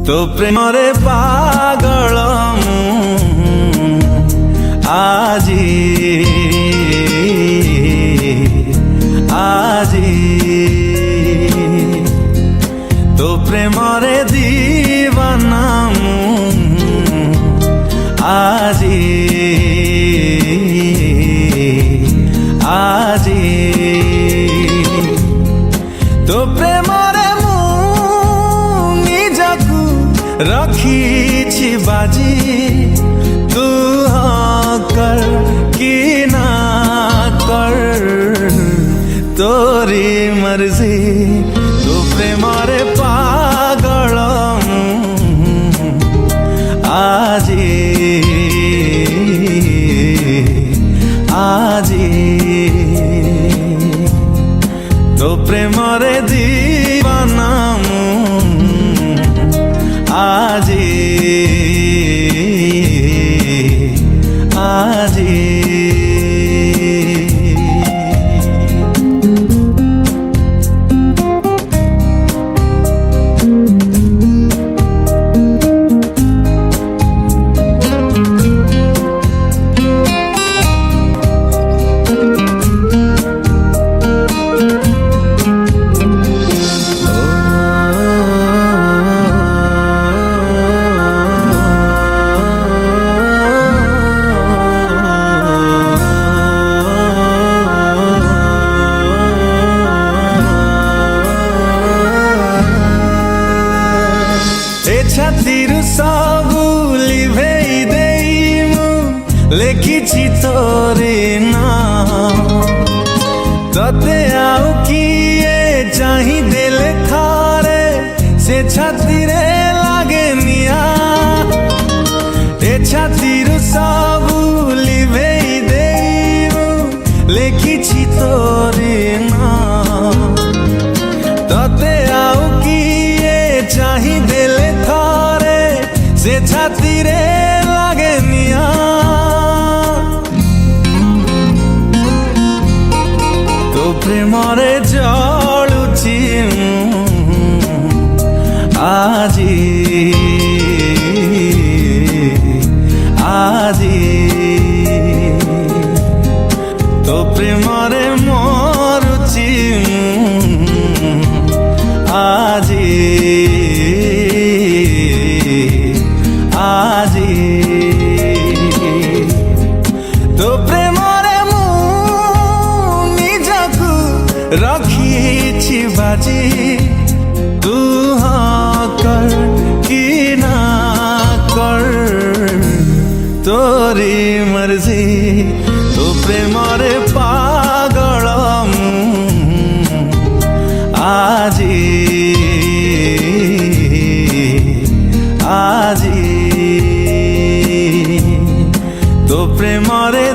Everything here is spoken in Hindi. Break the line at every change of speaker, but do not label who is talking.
तो प्रेमरे पागल आजी आजी तो प्रेमरे दीवाना आजी आजी तो प्रेमरे रखी बाजी तू हाँ कर कि ना कर तोरी मर्जी तू प्रेमरे पागल आजी आजी तो प्रेमरे दीवाना आजी आजी छातीर सबू लिभेई देइमु लेखिछि तोरे नाम तते आउ किए चाहि देले थारे से छातीरे लागे निया ए छातीर सबू लिभेई देइमु लेखिछि तोरे नाम तते आउ किए चाहि देले से छातीरे लागे निया तो प्रेमरे जलुछि आजी आजी तो प्रेमरे मरुछि आजी आजी तो प्रेमरे मु निजकु रखिछि बाजी तू हाँ कर कि ना कर तोरी मर्जी तो प्रेमरे पागल आजी आजी तो प्रेमरे